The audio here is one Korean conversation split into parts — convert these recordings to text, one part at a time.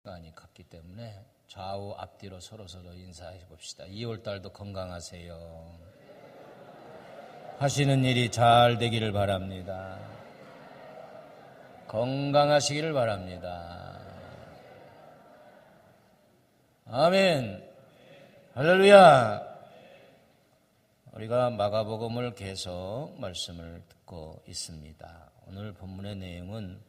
시간이 갔기 때문에 좌우 앞뒤로 서로 인사해 봅시다. 2월달도 건강하세요. 하시는 일이 잘 되기를 바랍니다. 건강하시기를 바랍니다. 아멘. 할렐루야. 우리가 마가복음을 계속 말씀을 듣고 있습니다. 오늘 본문의 내용은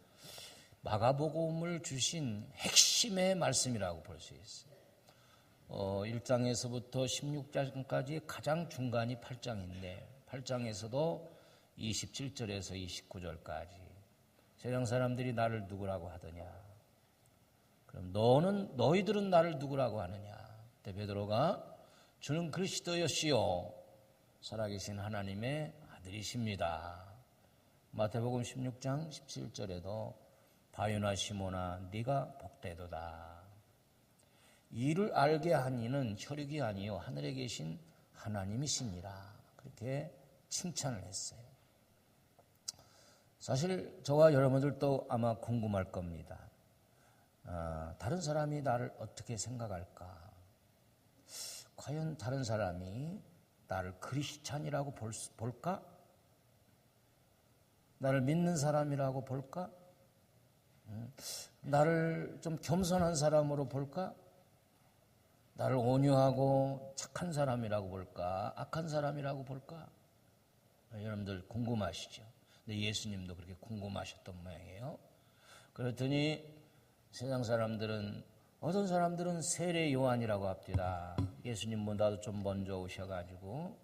마가복음을 주신 핵심의 말씀이라고 볼 수 있어요. 1장에서부터 16장까지 가장 중간이 8장인데 8장에서도 27절에서 29절까지 세상 사람들이 나를 누구라고 하더냐? 그럼 너희들은 나를 누구라고 하느냐? 그때 베드로가 주는 그리스도였시요 살아계신 하나님의 아들이십니다. 마태복음 16장 17절에도 바요나 시몬아 네가 복되도다. 이를 알게 한 이는 혈육이 아니요 하늘에 계신 하나님이시니라. 그렇게 칭찬을 했어요. 사실 저와 여러분들도 아마 궁금할 겁니다. 다른 사람이 나를 어떻게 생각할까? 과연 다른 사람이 나를 크리스찬이라고 볼까? 나를 믿는 사람이라고 볼까? 나를 좀 겸손한 사람으로 볼까? 나를 온유하고 착한 사람이라고 볼까? 악한 사람이라고 볼까? 여러분들 궁금하시죠? 근데 예수님도 그렇게 궁금하셨던 모양이에요. 그랬더니 세상 사람들은 어떤 사람들은 세례 요한이라고 합디다. 예수님보다도 좀 먼저 오셔가지고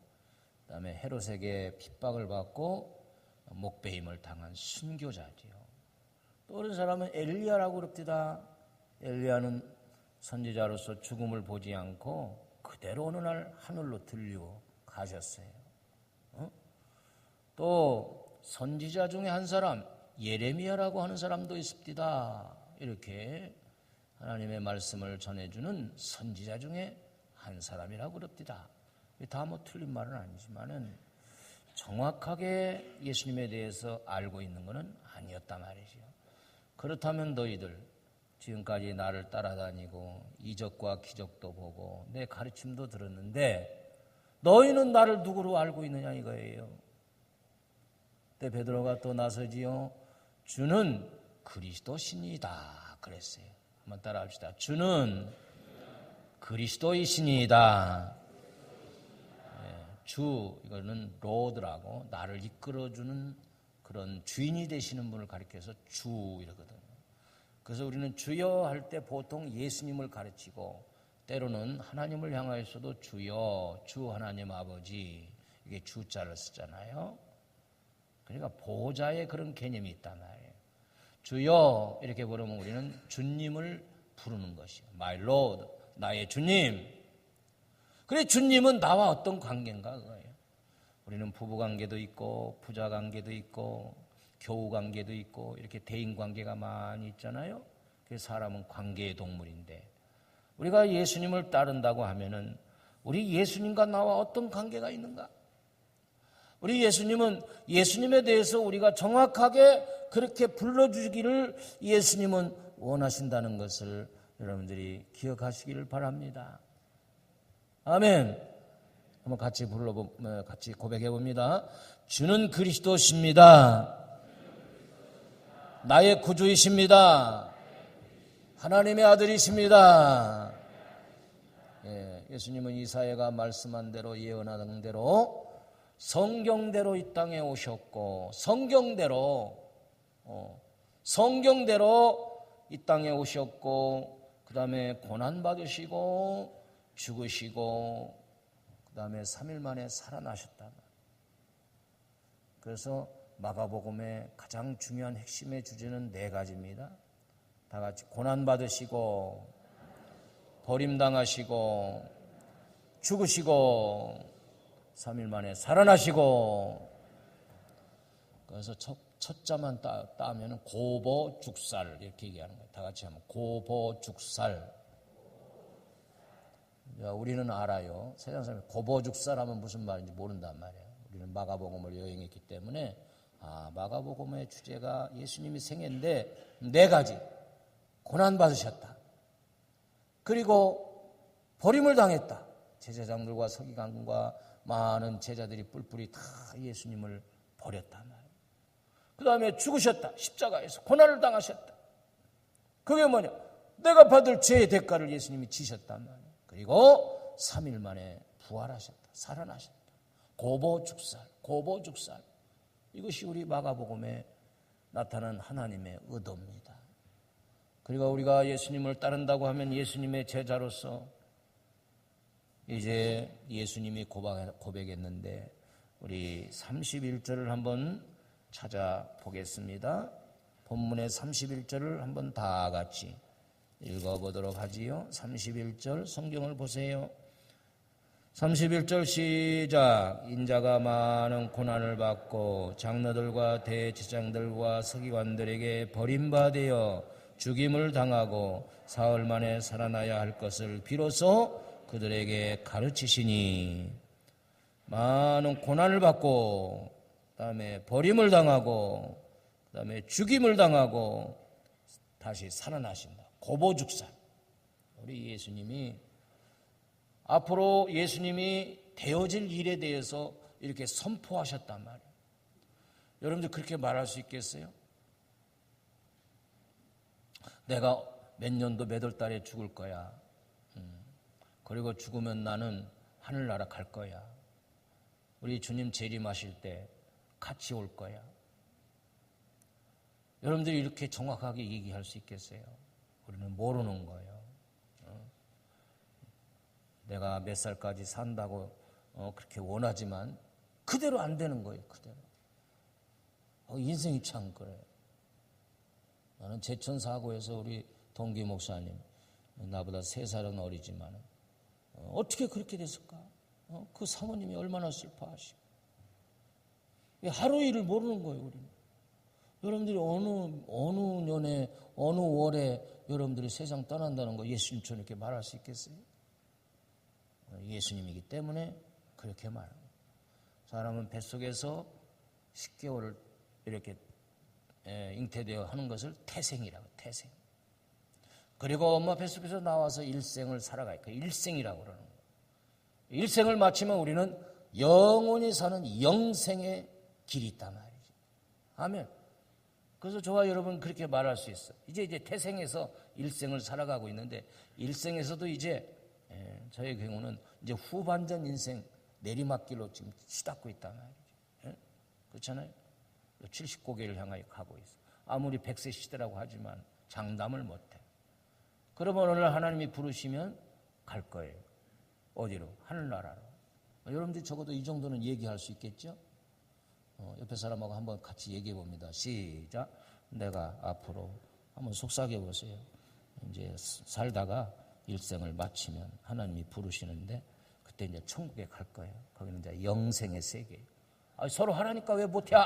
그다음에 헤롯에게 핍박을 받고 목베임을 당한 순교자지요. 또 어떤 사람은 엘리야라고 그럽디다. 엘리야는 선지자로서 죽음을 보지 않고 그대로 어느 날 하늘로 들리고 가셨어요. 또 선지자 중에 한 사람 예레미야라고 하는 사람도 있습니다. 이렇게 하나님의 말씀을 전해주는 선지자 중에 한 사람이라고 그럽디다. 다 틀린 말은 아니지만은 정확하게 예수님에 대해서 알고 있는 것은 아니었단 말이죠. 그렇다면 너희들 지금까지 나를 따라다니고 이적과 기적도 보고 내 가르침도 들었는데 너희는 나를 누구로 알고 있느냐 이거예요. 그때 베드로가 또 나서지요. 주는 그리스도시니이다 그랬어요. 한번 따라합시다. 주는 그리스도이시니이다. 주 이거는 로드라고 나를 이끌어주는 그런 주인이 되시는 분을 가리켜서 주 이러거든요. 그래서 우리는 주여 할 때 보통 예수님을 가르치고 때로는 하나님을 향하여서도 주여 주 하나님 아버지 이게 주자를 쓰잖아요. 그러니까 보호자의 그런 개념이 있단 말이에요. 주여 이렇게 부르면 우리는 주님을 부르는 것이에요. My Lord 나의 주님. 그래 주님은 나와 어떤 관계인가 그거예요. 우리는 부부 관계도 있고 부자 관계도 있고 교우 관계도 있고 이렇게 대인 관계가 많이 있잖아요. 그래서 사람은 관계의 동물인데 우리가 예수님을 따른다고 하면은 우리 예수님과 나와 어떤 관계가 있는가? 우리 예수님은 예수님에 대해서 우리가 정확하게 그렇게 불러주기를 예수님은 원하신다는 것을 여러분들이 기억하시기를 바랍니다. 아멘. 한번 같이 같이 고백해 봅니다. 주는 그리스도십니다. 나의 구주이십니다. 하나님의 아들이십니다. 예수님은 이사야가 말씀한 대로 예언한 대로 성경대로 이 땅에 오셨고 성경대로 이 땅에 오셨고 그 다음에 고난받으시고 죽으시고 그 다음에 3일 만에 살아나셨다. 그래서 마가복음의 가장 중요한 핵심의 주제는 4가지입니다. 다 같이 고난받으시고 버림당하시고 죽으시고 3일 만에 살아나시고 그래서 첫 자만 따면 고보죽살 이렇게 얘기하는 거예요. 다 같이 하면 고보죽살. 우리는 알아요. 세상 사람이 고보죽살 하면 무슨 말인지 모른단 말이에요. 우리는 마가복음을 여행했기 때문에 마가복음의 주제가 예수님이 생애인데 4가지 고난받으셨다. 그리고 버림을 당했다. 제사장들과 서기관과 많은 제자들이 뿔뿔이 다 예수님을 버렸단 말이에요. 그 다음에 죽으셨다. 십자가에서 고난을 당하셨다. 그게 뭐냐? 내가 받을 죄의 대가를 예수님이 지셨단 말이에요. 그리고 3일 만에 부활하셨다. 살아나셨다. 고보죽살. 이것이 우리 마가복음에 나타난 하나님의 의도입니다. 그리고 우리가 예수님을 따른다고 하면 예수님의 제자로서 이제 예수님이 고백했는데 우리 31절을 한번 찾아보겠습니다. 본문의 31절을 한번 다 같이 읽어보도록 하지요. 31절 성경을 보세요. 31절 시작. 인자가 많은 고난을 받고 장로들과 대제사장들과 서기관들에게 버림받아 죽임을 당하고 사흘 만에 살아나야 할 것을 비로소 그들에게 가르치시니, 많은 고난을 받고 그다음에 버림을 당하고 그다음에 죽임을 당하고 다시 살아나신다. 고보죽살. 우리 예수님이 앞으로 예수님이 되어질 일에 대해서 이렇게 선포하셨단 말이에요. 여러분들 그렇게 말할 수 있겠어요? 내가 몇 년도 몇 월 달에 죽을 거야. 그리고 죽으면 나는 하늘나라 갈 거야. 우리 주님 재림하실 때 같이 올 거야. 여러분들이 이렇게 정확하게 얘기할 수 있겠어요? 우리는 모르는 거예요. 내가 몇 살까지 산다고 그렇게 원하지만 그대로 안 되는 거예요. 그대로. 인생이 참 그래요. 나는 제천사고에서 우리 동기 목사님, 나보다 3살은 어리지만 어떻게 그렇게 됐을까? 그 사모님이 얼마나 슬퍼하시고. 하루 일을 모르는 거예요, 우리는. 여러분들이 어느 년에, 어느 월에 여러분들이 세상 떠난다는 거 예수님처럼 이렇게 말할 수 있겠어요? 예수님이기 때문에 그렇게 말합니다. 사람은 뱃속에서 10개월을 이렇게 잉태되어 하는 것을 태생이라고, 태생. 그리고 엄마 뱃속에서 나와서 일생을 살아가요. 그 일생이라고 그러는 거예요. 일생을 마치면 우리는 영원히 사는 영생의 길이 있단 말이죠. 아멘. 그래서 저와 여러분 그렇게 말할 수 있어요. 이제 태생에서 일생을 살아가고 있는데, 일생에서도 이제 저의 경우는 이제 후반전 인생 내리막길로 지금 치닫고 있단 말이죠. 그렇잖아요. 70고개를 향하여 가고 있어요. 아무리 100세 시대라고 하지만 장담을 못해. 그러면 오늘 하나님이 부르시면 갈 거예요. 어디로? 하늘나라로. 여러분들이 적어도 이 정도는 얘기할 수 있겠죠? 옆에 사람하고 한번 같이 얘기해 봅니다. 시작. 내가 앞으로 한번 속삭여 보세요. 이제 살다가 일생을 마치면 하나님이 부르시는데 그때 이제 천국에 갈 거예요. 거기는 이제 영생의 세계. 서로 하라니까 왜 못해?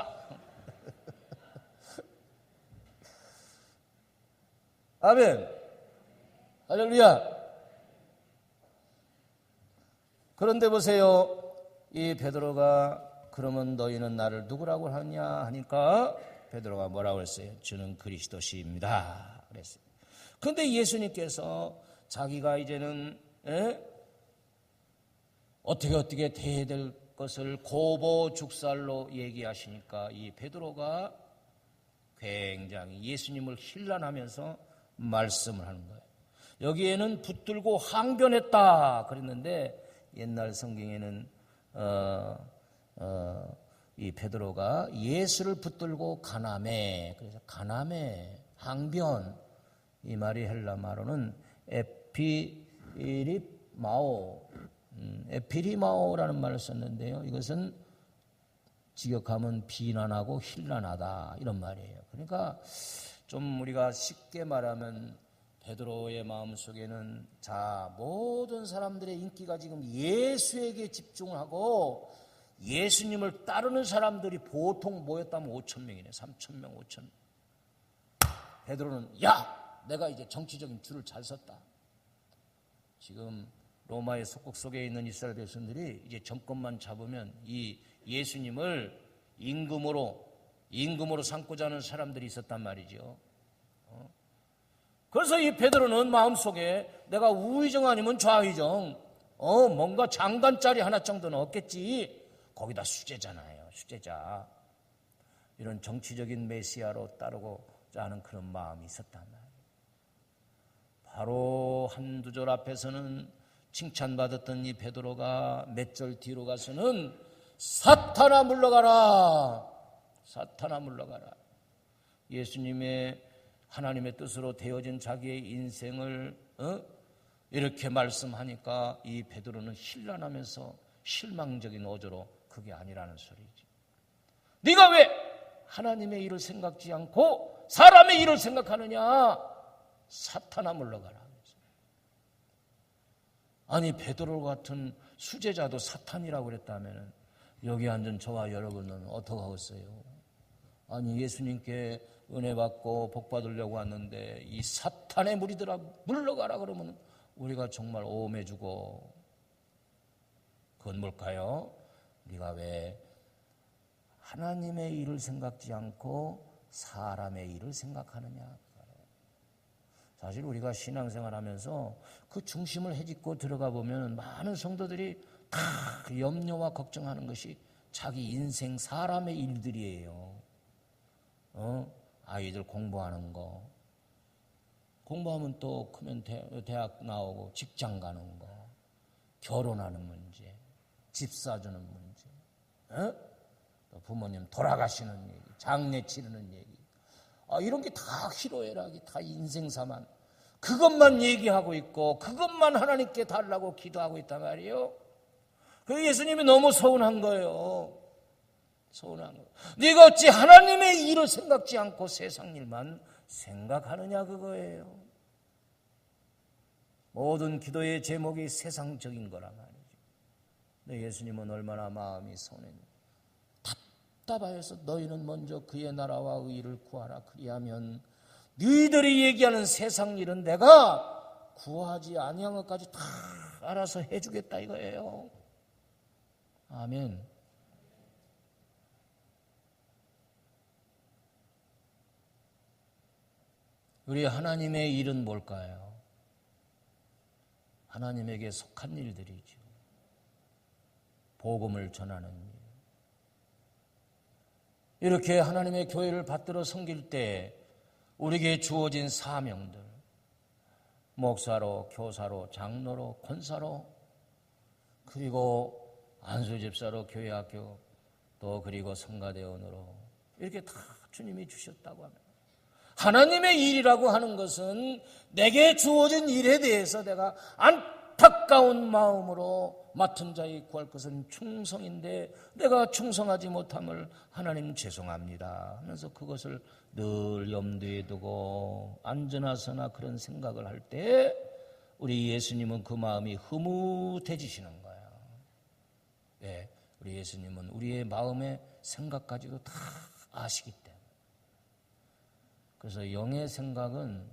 아멘. 할렐루야. 그런데 보세요. 이 베드로가 그러면 너희는 나를 누구라고 하냐 하니까 베드로가 뭐라고 했어요? 주는 그리스도시입니다. 그랬어요. 그런데 예수님께서 자기가 이제는 어떻게 돼야 될 것을 고보죽살로 얘기하시니까 이 베드로가 굉장히 예수님을 힐난하면서 말씀을 하는 거예요. 여기에는 붙들고 항변했다 그랬는데 옛날 성경에는 이 베드로가 예수를 붙들고 가나메, 그래서 가나메, 항변, 이 말이 헬라 말로는 에피리마오라는 말을 썼는데요. 이것은 직역하면 비난하고 힐난하다 이런 말이에요. 그러니까 좀 우리가 쉽게 말하면 베드로의 마음속에는 모든 사람들의 인기가 지금 예수에게 집중을 하고 예수님을 따르는 사람들이 보통 모였다면 5,000명이네. 3,000명, 5,000명. 베드로는 내가 이제 정치적인 줄을 잘 섰다. 지금 로마의 속국 속에 있는 이스라엘 백성들이 이제 정권만 잡으면 이 예수님을 임금으로 삼고자 하는 사람들이 있었단 말이죠. 그래서 이 베드로는 마음속에 내가 우의정 아니면 좌의정, 뭔가 장관짜리 하나 정도는 없겠지. 거기다 수제잖아요. 수제자. 이런 정치적인 메시아로 따르고자 하는 그런 마음이 있었단 말이에요. 바로 한두 절 앞에서는 칭찬받았던 이 베드로가 몇 절 뒤로 가서는 사탄아 물러가라. 사탄아 물러가라. 예수님의 하나님의 뜻으로 되어진 자기의 인생을 이렇게 말씀하니까 이 베드로는 hir난하면서 실망적인 어조로 그게 아니라는 소리지. 네가 왜 하나님의 일을 생각지 않고 사람의 일을 생각하느냐? 사탄아 물러가라. 아니 베드로 같은 수제자도 사탄이라고 그랬다면 여기 앉은 저와 여러분은 어떻게 하겠어요? 아니 예수님께 은혜 받고 복 받으려고 왔는데 이 사탄의 무리들아 물러가라 그러면 우리가 정말 오음해주고, 그건 뭘까요? 네가 왜 하나님의 일을 생각지 않고 사람의 일을 생각하느냐? 사실 우리가 신앙생활하면서 그 중심을 헤집고 들어가 보면 많은 성도들이 다 염려와 걱정하는 것이 자기 인생 사람의 일들이에요. 아이들 공부하는 거, 공부하면 또 크면 대학 나오고 직장 가는 거, 결혼하는 문제, 집 사주는 문제, 또 부모님 돌아가시는 얘기, 장례 치르는 얘기, 이런 게 다 희로애락이 다 인생사만, 그것만 얘기하고 있고 그것만 하나님께 달라고 기도하고 있단 말이에요. 그래서 예수님이 너무 서운한 거예요. 서운한 거예요. 네가 어찌 하나님의 일을 생각지 않고 세상 일만 생각하느냐 그거예요. 모든 기도의 제목이 세상적인 거란 말이죠. 근데 예수님은 얼마나 마음이 서운했냐. 답답하여서 너희는 먼저 그의 나라와 의를 구하라. 그리하면 너희들이 얘기하는 세상 일은 내가 구하지 아니한 것까지 다 알아서 해주겠다 이거예요. 아멘. 우리 하나님의 일은 뭘까요? 하나님에게 속한 일들이죠. 복음을 전하는 일. 이렇게 하나님의 교회를 받들어 섬길 때 우리에게 주어진 사명들, 목사로, 교사로, 장로로, 권사로, 그리고 안수집사로, 교회학교, 또 그리고 성가대원으로 이렇게 다 주님이 주셨다고 합니다. 하나님의 일이라고 하는 것은 내게 주어진 일에 대해서 내가 안타까운 마음으로 맡은 자의 구할 것은 충성인데 내가 충성하지 못함을 하나님 죄송합니다 하면서 그것을 늘 염두에 두고 앉으나서나 그런 생각을 할 때 우리 예수님은 그 마음이 흐뭇해지시는 거예요. 네, 우리 예수님은 우리의 마음의 생각까지도 다 아시기 때문에. 그래서 영의 생각은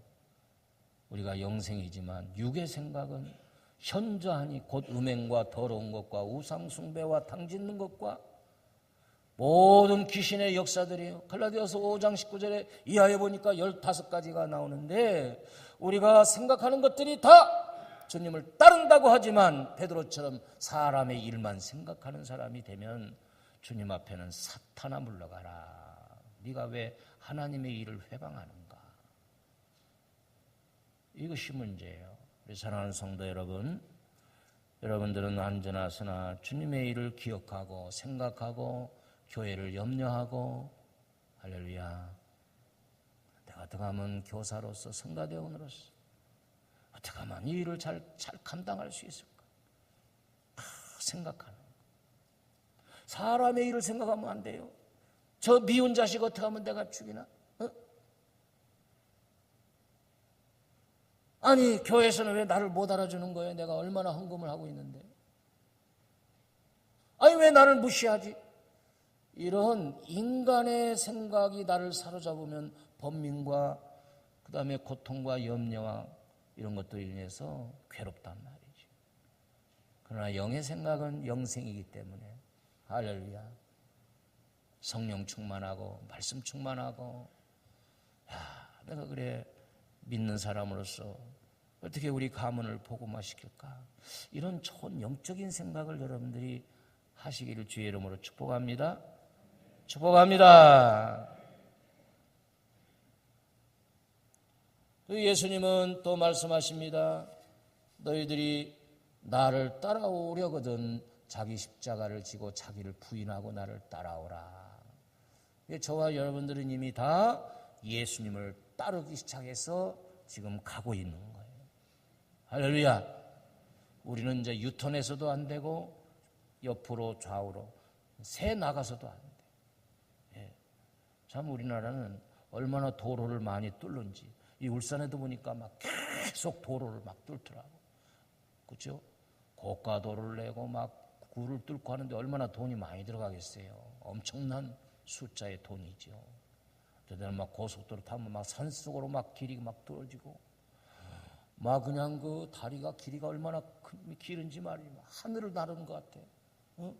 우리가 영생이지만 육의 생각은 현저하니 곧 음행과 더러운 것과 우상 숭배와 당짓는 것과 모든 귀신의 역사들이에요. 갈라디아서 5장 19절에 이하에 보니까 15가지가 나오는데 우리가 생각하는 것들이 다 주님을 따른다고 하지만 베드로처럼 사람의 일만 생각하는 사람이 되면 주님 앞에는 사탄아 물러가라. 네가 왜 하나님의 일을 회방하는가? 이것이 문제예요. 우리 사랑하는 성도 여러분, 여러분들은 언제나 서나 주님의 일을 기억하고 생각하고 교회를 염려하고 할렐루야, 내가 어떻게 하면 교사로서 성가대원으로서 어떻게 하면 이 일을 잘 감당할 수 있을까? 생각하는 거예요. 사람의 일을 생각하면 안 돼요. 저 미운 자식 어떻게 하면 내가 죽이나? 아니 교회에서는 왜 나를 못 알아주는 거예요? 내가 얼마나 헌금을 하고 있는데. 아니 왜 나를 무시하지? 이런 인간의 생각이 나를 사로잡으면 번민과 그 다음에 고통과 염려와 이런 것들로 인해서 괴롭단 말이죠. 그러나 영의 생각은 영생이기 때문에 할렐루야, 성령 충만하고 말씀 충만하고, 야, 내가 그래 믿는 사람으로서 어떻게 우리 가문을 복음화시킬까? 이런 좋은 영적인 생각을 여러분들이 하시기를 주의 이름으로 축복합니다. 축복합니다. 예수님은 또 말씀하십니다. 너희들이 나를 따라오려거든 자기 십자가를 지고 자기를 부인하고 나를 따라오라. 저와 여러분들은 이미 다 예수님을 따르기 시작해서 지금 가고 있는 거예요. 할렐루야. 우리는 이제 유턴해서도 안 되고 옆으로 좌우로 새 나가서도 안 돼. 예. 참 우리나라는 얼마나 도로를 많이 뚫는지. 이 울산에도 보니까 막 계속 도로를 막 뚫더라고. 그렇죠? 고가도로를 내고 막 굴을 뚫고 하는데 얼마나 돈이 많이 들어가겠어요. 엄청난 숫자의 돈이죠. 그때는 막 고속도로 타면 막 산속으로 막 길이 막 뚫어지고 막 그냥 그 다리가 길이가 얼마나 길은지 말이야. 하늘을 나르는 것 같아. 어?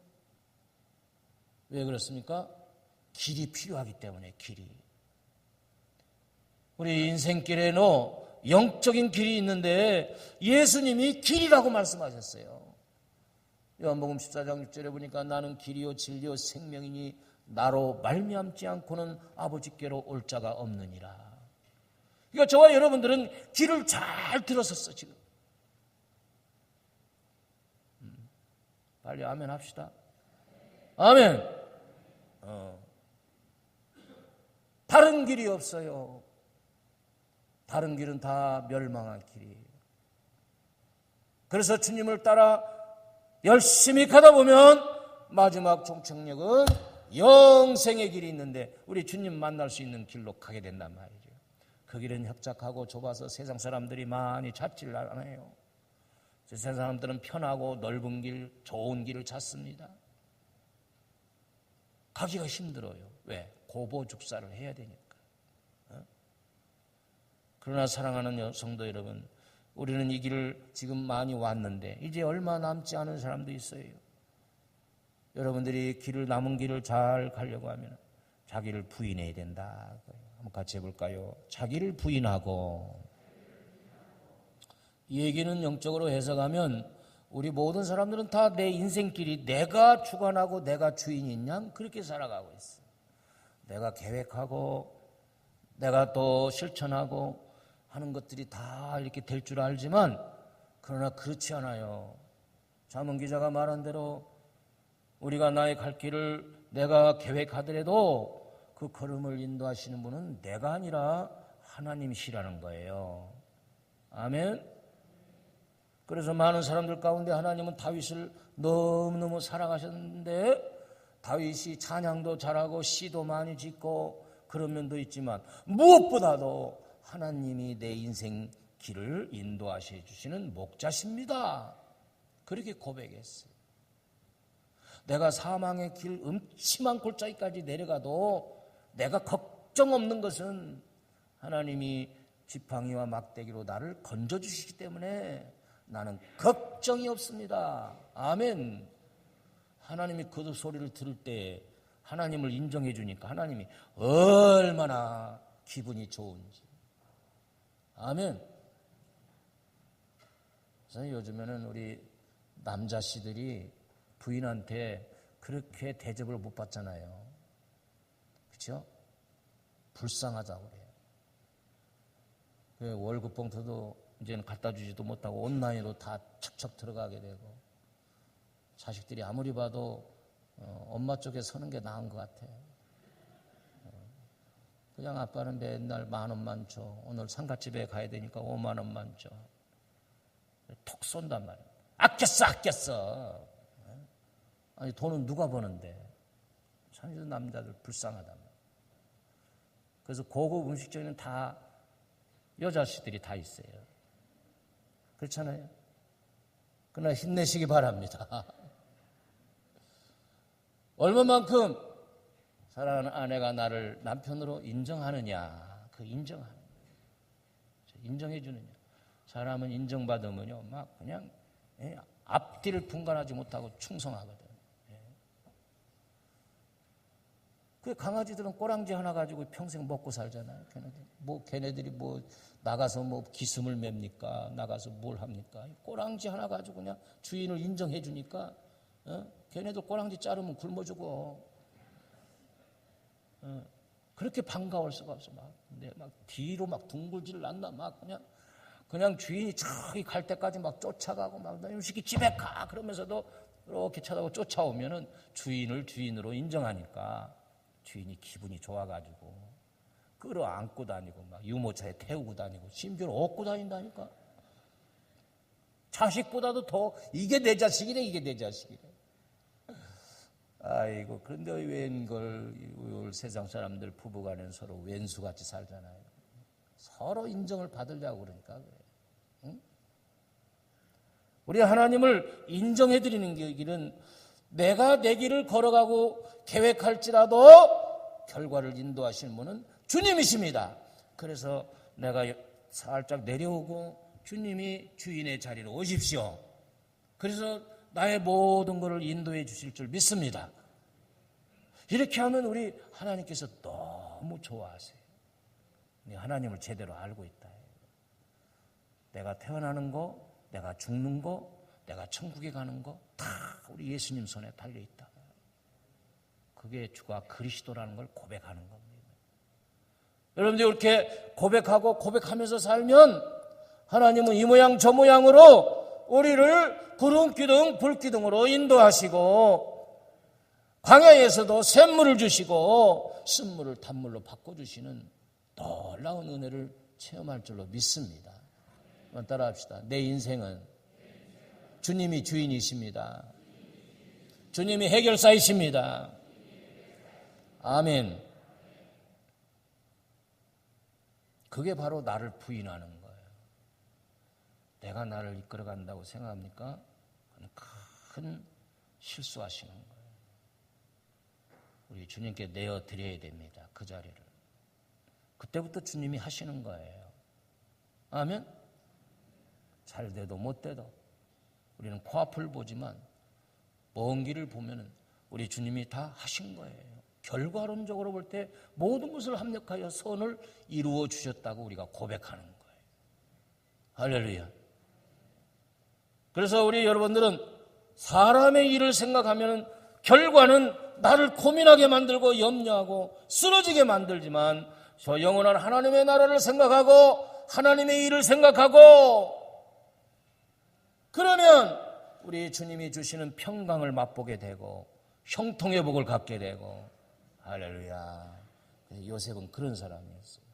왜 그렇습니까? 길이 필요하기 때문에 길이. 우리 인생길에는 영적인 길이 있는데 예수님이 길이라고 말씀하셨어요. 요한복음 14장 6절에 보니까 나는 길이요 진리요 생명이니 나로 말미암지 않고는 아버지께로 올 자가 없느니라. 그러니까 저와 여러분들은 길을 잘 들었었어 지금. 빨리 아멘 합시다. 아멘. 다른 길이 없어요. 다른 길은 다 멸망할 길이에요. 그래서 주님을 따라 열심히 가다 보면 마지막 종착역은 영생의 길이 있는데 우리 주님 만날 수 있는 길로 가게 된단 말이죠. 그 길은 협착하고 좁아서 세상 사람들이 많이 찾지를 않아요. 세상 사람들은 편하고 넓은 길, 좋은 길을 찾습니다. 가기가 힘들어요. 왜? 고보죽사를 해야 되니까. 그러나 사랑하는 성도 여러분, 우리는 이 길을 지금 많이 왔는데 이제 얼마 남지 않은 사람도 있어요. 여러분들이 남은 길을 잘 가려고 하면 자기를 부인해야 된다. 한번 같이 해볼까요? 자기를 부인하고. 이 얘기는 영적으로 해석하면 우리 모든 사람들은 다 내 인생길이 내가 주관하고 내가 주인인 양 그렇게 살아가고 있어. 내가 계획하고 내가 또 실천하고 하는 것들이 다 이렇게 될 줄 알지만 그러나 그렇지 않아요. 잠언 기자가 말한 대로 우리가 나의 갈 길을 내가 계획하더라도 그 걸음을 인도하시는 분은 내가 아니라 하나님이시라는 거예요. 아멘. 그래서 많은 사람들 가운데 하나님은 다윗을 너무너무 사랑하셨는데 다윗이 찬양도 잘하고 시도 많이 짓고 그런 면도 있지만 무엇보다도 하나님이 내 인생 길을 인도하셔 주시는 목자십니다. 그렇게 고백했어요. 내가 사망의 길 음침한 골짜기까지 내려가도 내가 걱정 없는 것은 하나님이 지팡이와 막대기로 나를 건져주시기 때문에 나는 걱정이 없습니다. 아멘. 하나님이 그 소리를 들을 때 하나님을 인정해 주니까 하나님이 얼마나 기분이 좋은지. 아멘. 그래서 요즘에는 우리 남자씨들이 부인한테 그렇게 대접을 못 받잖아요. 그렇죠? 불쌍하다고 그래요. 월급 봉투도 이제는 갖다 주지도 못하고 온라인으로 다 척척 들어가게 되고 자식들이 아무리 봐도 엄마 쪽에 서는 게 나은 것 같아. 그냥 아빠는 맨날 10,000원만 줘. 오늘 상가집에 가야 되니까 50,000원만 줘. 톡 쏜단 말이야. 아꼈어. 아니 돈은 누가 버는데. 참 남자들 불쌍하단 말이야. 그래서 고급 음식점에는 다 여자씨들이 다 있어요. 그렇잖아요. 그러나 힘내시기 바랍니다. 얼마만큼 사랑하는 아내가 나를 남편으로 인정하느냐, 그 인정하는 인정해 주느냐. 사람은 인정받으면요, 막 그냥 앞뒤를 분간하지 못하고 충성하거든. 그 강아지들은 꼬랑지 하나 가지고 평생 먹고 살잖아요. 걔네들이 뭐 나가서 뭐 기슴을 맵니까? 나가서 뭘 합니까? 꼬랑지 하나 가지고 그냥 주인을 인정해 주니까 걔네들 꼬랑지 자르면 굶어 죽어. 그렇게 반가울 수가 없어. 막 뒤로 막 둥글지를 않나 막 그냥 주인이 저기 갈 때까지 막 쫓아가고 막 너 임식이 집에 가 그러면서도 이렇게 쳐다보고 쫓아오면은 주인을 주인으로 인정하니까 주인이 기분이 좋아가지고 끌어안고 다니고 막 유모차에 태우고 다니고 심지어 업고 다닌다니까. 자식보다도 더 이게 내 자식이래 이게 내 자식이래. 아이고 그런데 웬걸 세상 사람들 부부간에는 서로 왼수같이 살잖아요. 서로 인정을 받으려고 그러니까 그래. 응? 우리 하나님을 인정해드리는 길은 내가 내 길을 걸어가고 계획할지라도 결과를 인도하시는 분은 주님이십니다. 그래서 내가 살짝 내려오고 주님이 주인의 자리로 오십시오. 그래서 나의 모든 것을 인도해 주실 줄 믿습니다. 이렇게 하면 우리 하나님께서 너무 좋아하세요. 하나님을 제대로 알고 있다. 내가 태어나는 거, 내가 죽는 거, 내가 천국에 가는 거 다 우리 예수님 손에 달려 있다. 그게 주가 그리스도라는 걸 고백하는 겁니다. 여러분들 이렇게 고백하고 고백하면서 살면 하나님은 이 모양 저 모양으로 우리를 구름 기둥 불 기둥으로 인도하시고 광야에서도 샘물을 주시고 쓴물을 단물로 바꿔주시는 놀라운 은혜를 체험할 줄로 믿습니다. 한번 따라합시다. 내 인생은 주님이 주인이십니다. 주님이 해결사이십니다. 아멘. 그게 바로 나를 부인하는 거예요. 내가 나를 이끌어간다고 생각합니까? 그건 큰 실수하시는 거예요. 우리 주님께 내어드려야 됩니다. 그 자리를. 그때부터 주님이 하시는 거예요. 아멘? 잘 돼도 못 돼도 우리는 코앞을 보지만 먼 길을 보면 우리 주님이 다 하신 거예요. 결과론적으로 볼 때 모든 것을 합력하여 선을 이루어 주셨다고 우리가 고백하는 거예요. 할렐루야. 그래서 우리 여러분들은 사람의 일을 생각하면 결과는 나를 고민하게 만들고 염려하고 쓰러지게 만들지만 저 영원한 하나님의 나라를 생각하고 하나님의 일을 생각하고 그러면 우리 주님이 주시는 평강을 맛보게 되고 형통의 복을 갖게 되고 할렐루야. 요셉은 그런 사람이었어요.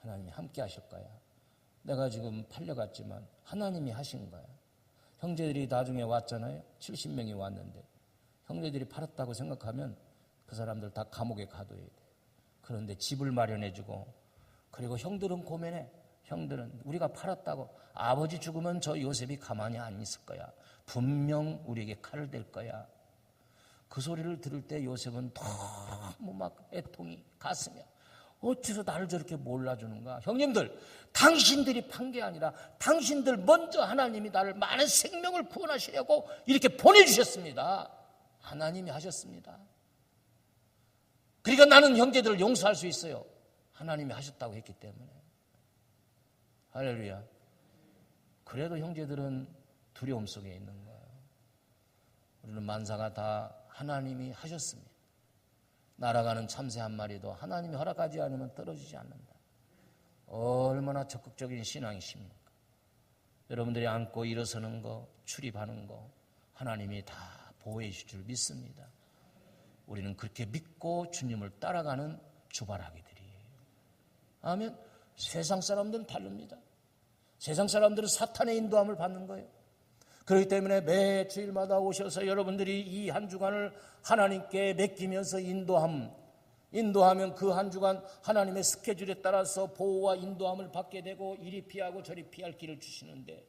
하나님이 함께 하실 거야. 내가 지금 팔려갔지만 하나님이 하신 거야. 형제들이 나중에 왔잖아요. 70명이 왔는데 형제들이 팔았다고 생각하면 그 사람들 다 감옥에 가둬야 돼. 그런데 집을 마련해주고 그리고 형들은 고민해. 형들은 우리가 팔았다고 아버지 죽으면 저 요셉이 가만히 안 있을 거야. 분명 우리에게 칼을 댈 거야. 그 소리를 들을 때 요셉은 너무 막 애통이 가슴이 어째서 나를 저렇게 몰라주는가. 형님들 당신들이 판 게 아니라 당신들 먼저 하나님이 나를 많은 생명을 구원하시려고 이렇게 보내주셨습니다. 하나님이 하셨습니다. 그러니까 나는 형제들을 용서할 수 있어요. 하나님이 하셨다고 했기 때문에. 할렐루야. 그래도 형제들은 두려움 속에 있는 거예요. 우리는 만사가 다 하나님이 하셨습니다. 날아가는 참새 한 마리도 하나님이 허락하지 않으면 떨어지지 않는다. 얼마나 적극적인 신앙이십니까? 여러분들이 앉고 일어서는 거, 출입하는 거 하나님이 다 보호해 주실 줄 믿습니다. 우리는 그렇게 믿고 주님을 따라가는 주바라기들이에요. 아멘. 세상 사람들은 다릅니다. 세상 사람들은 사탄의 인도함을 받는 거예요. 그렇기 때문에 매 주일마다 오셔서 여러분들이 이 한 주간을 하나님께 맡기면서 인도하면 그 한 주간 하나님의 스케줄에 따라서 보호와 인도함을 받게 되고 이리 피하고 저리 피할 길을 주시는데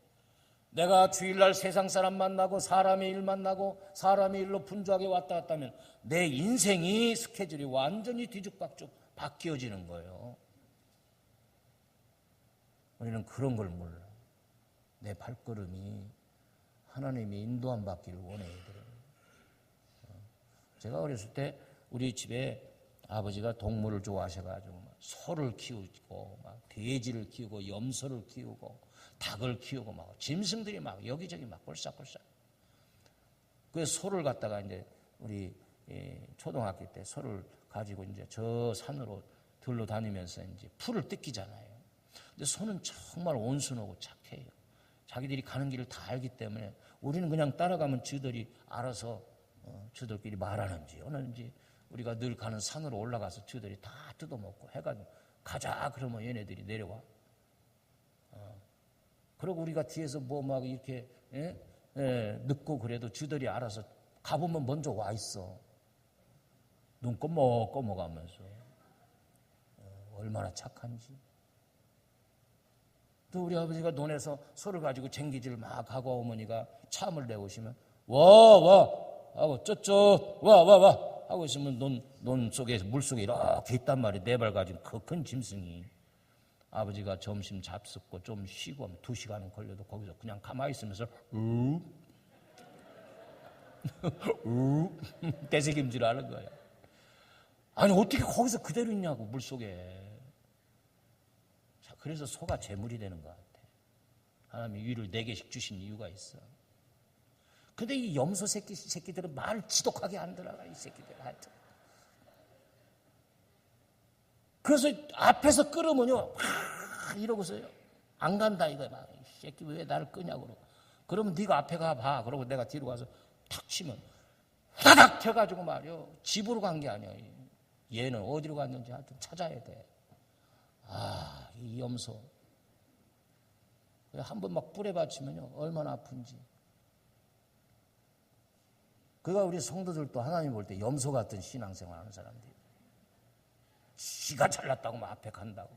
내가 주일날 세상 사람 만나고 사람의 일 만나고 사람의 일로 분주하게 왔다 갔다 하면 내 인생이 스케줄이 완전히 뒤죽박죽 바뀌어지는 거예요. 우리는 그런 걸 몰라. 내 발걸음이 하나님이 인도함 받기를 원해야 돼요. 제가 어렸을 때 우리 집에 아버지가 동물을 좋아하셔가지고 막 소를 키우고 막 돼지를 키우고 염소를 키우고 닭을 키우고 막 짐승들이 막 여기저기 막 볼싹볼싹. 그 소를 갖다가 이제 우리 초등학교 때 소를 가지고 이제 저 산으로 들러 다니면서 이제 풀을 뜯기잖아요. 근데 소는 정말 온순하고 착해요. 자기들이 가는 길을 다 알기 때문에 우리는 그냥 따라가면 저들이 알아서 저들끼리 말하는지 어느지 우리가 늘 가는 산으로 올라가서 저들이 다 뜯어먹고 해가지고 가자 그러면 얘네들이 내려와. 그리고 우리가 뒤에서 뭐 막 이렇게 늦고 그래도 저들이 알아서 가보면 먼저 와 있어. 눈 꺼먹어가면서 얼마나 착한지. 또 우리 아버지가 논에서 소를 가지고 쟁기질을 막 하고 어머니가 참을 내오시면 와 하고 쩌쩌 와 하고 있으면 논 속에 물속에 이렇게 있단 말이에요. 네 발 가진 그 큰 짐승이. 아버지가 점심 잡숫고 좀 쉬고 하면 2시간은 걸려도 거기서 그냥 가만히 있으면서 대새김질 하는 거야. 아니 어떻게 거기서 그대로 있냐고 물속에. 자, 그래서 소가 재물이 되는 것 같아. 하나님이 위를 4개씩 주신 이유가 있어. 근데 이 염소 새끼들은 말을 지독하게 안 들어가, 이 새끼들. 하여튼. 그래서 앞에서 끌으면요, 이러고서요. 안 간다, 이거야. 막, 이 새끼 왜 나를 끄냐고. 그러고. 그러면 네가 앞에 가봐. 그러고 내가 뒤로 가서 탁 치면, 후다닥 튀어가지고 말이요. 집으로 간 게 아니야. 얘는 어디로 갔는지 하여튼 찾아야 돼. 아, 이 염소. 한번 막 뿔에 받치면요. 얼마나 아픈지. 그가 우리 성도들도 하나님 볼 때 염소 같은 신앙생활 하는 사람들이. 지가 잘났다고 막 앞에 간다고.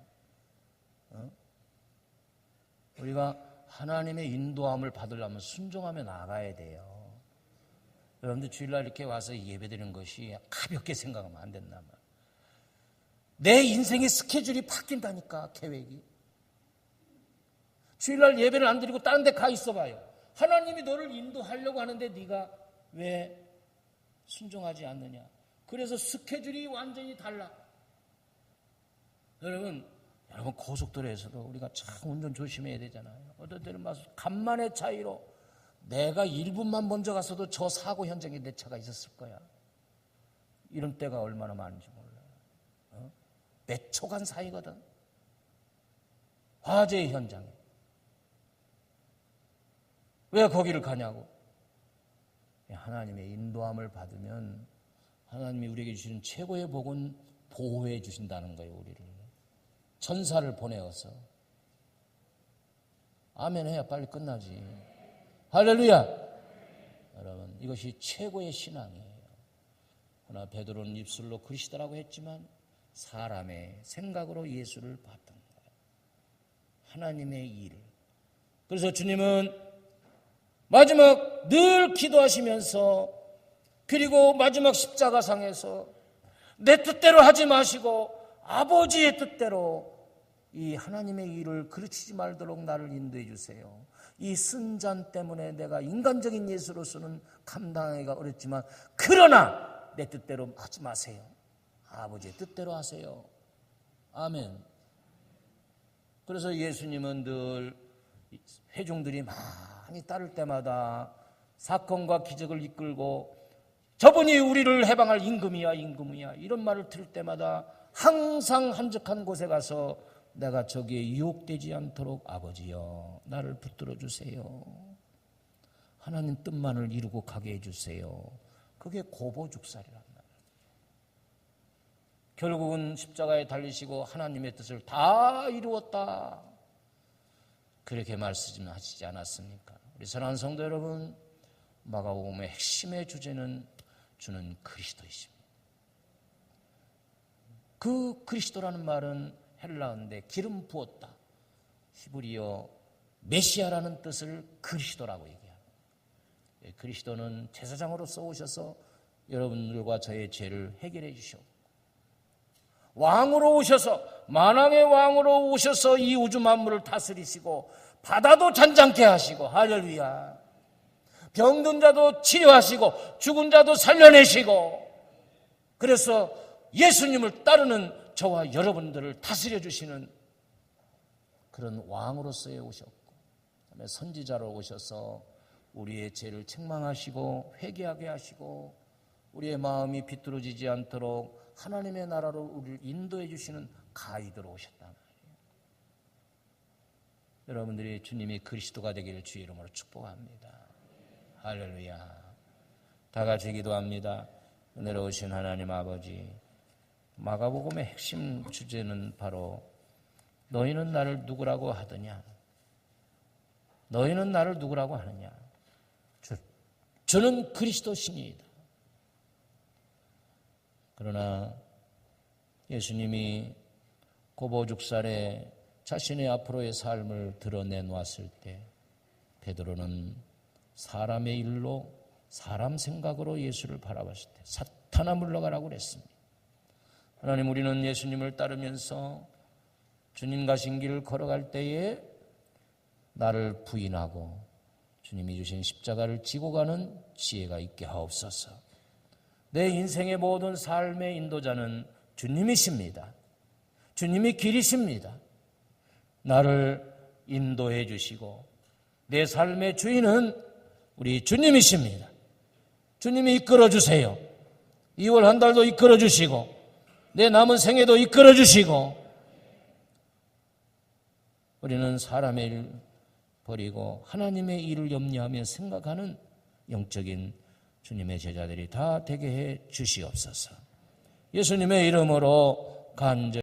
우리가 하나님의 인도함을 받으려면 순종하며 나가야 돼요. 여러분들 주일날 이렇게 와서 예배드리는 것이 가볍게 생각하면 안 된단 말이에요. 내 인생의 스케줄이 바뀐다니까, 계획이. 주일날 예배를 안 드리고 다른 데 가 있어봐요. 하나님이 너를 인도하려고 하는데 네가 왜 순종하지 않느냐. 그래서 스케줄이 완전히 달라. 여러분 고속도로에서도 우리가 참 운전 조심해야 되잖아요. 어떤 때는 막 간만의 차이로 내가 1분만 먼저 갔어도 저 사고 현장에 내 차가 있었을 거야. 이런 때가 얼마나 많은지 몰라요. 몇 초간 사이거든. 화재의 현장에. 왜 거기를 가냐고. 하나님의 인도함을 받으면 하나님이 우리에게 주시는 최고의 복은 보호해 주신다는 거예요. 우리를. 천사를 보내어서. 아멘 해야 빨리 끝나지. 할렐루야. 여러분 이것이 최고의 신앙이에요. 그러나 베드로는 입술로 그리스도라고 했지만 사람의 생각으로 예수를 봤던 거예요. 하나님의 일을. 그래서 주님은 마지막 늘 기도하시면서 그리고 마지막 십자가상에서 내 뜻대로 하지 마시고 아버지의 뜻대로 이 하나님의 일을 그르치지 말도록 나를 인도해 주세요. 이 쓴잔 때문에 내가 인간적인 예수로서는 감당하기가 어렵지만 그러나 내 뜻대로 하지 마세요. 아버지의 뜻대로 하세요. 아멘. 그래서 예수님은 늘 회중들이 많이 따를 때마다 사건과 기적을 이끌고 저분이 우리를 해방할 임금이야 이런 말을 들을 때마다 항상 한적한 곳에 가서 내가 저기에 유혹되지 않도록 아버지여 나를 붙들어 주세요. 하나님 뜻만을 이루고 가게 해주세요. 그게 고보죽살이란 말이에요. 결국은 십자가에 달리시고 하나님의 뜻을 다 이루었다. 그렇게 말씀하시지 않았습니까? 우리 사랑하는 성도 여러분, 마가복음의 핵심의 주제는 주는 그리스도이십니다. 그 그리스도라는 말은 헬라어인데 기름 부었다. 히브리어 메시아라는 뜻을 그리스도라고 얘기합니다. 그리스도는 제사장으로서 오셔서 여러분들과 저의 죄를 해결해 주셨고 왕으로 오셔서 만왕의 왕으로 오셔서 이 우주 만물을 다스리시고 바다도 잔잔케 하시고 할렐루야. 병든 자도 치료하시고 죽은 자도 살려내시고 그래서 예수님을 따르는 저와 여러분들을 다스려 주시는 그런 왕으로서의 오셨고, 선지자로 오셔서 우리의 죄를 책망하시고 회개하게 하시고 우리의 마음이 비뚤어지지 않도록 하나님의 나라로 우리를 인도해 주시는 가이드로 오셨단 말이에요. 여러분들이 주님이 그리스도가 되기를 주의 이름으로 축복합니다. 할렐루야. 다 같이 기도합니다. 은혜로 오신 하나님 아버지, 마가복음의 핵심 주제는 바로 너희는 나를 누구라고 하더냐? 너희는 나를 누구라고 하느냐? 저는 그리스도시니이다. 그러나 예수님이 고보죽살에 자신의 앞으로의 삶을 드러내놓았을 때 베드로는 사람의 일로 사람 생각으로 예수를 바라봤을 때 사탄아 물러가라고 그랬습니다. 하나님, 우리는 예수님을 따르면서 주님 가신 길을 걸어갈 때에 나를 부인하고 주님이 주신 십자가를 지고 가는 지혜가 있게 하옵소서. 내 인생의 모든 삶의 인도자는 주님이십니다. 주님이 길이십니다. 나를 인도해 주시고 내 삶의 주인은 우리 주님이십니다. 주님이 이끌어 주세요. 2월 한 달도 이끌어 주시고 내 남은 생애도 이끌어 주시고, 우리는 사람의 일 버리고 하나님의 일을 염려하며 생각하는 영적인 주님의 제자들이 다 되게 해 주시옵소서. 예수님의 이름으로 간절히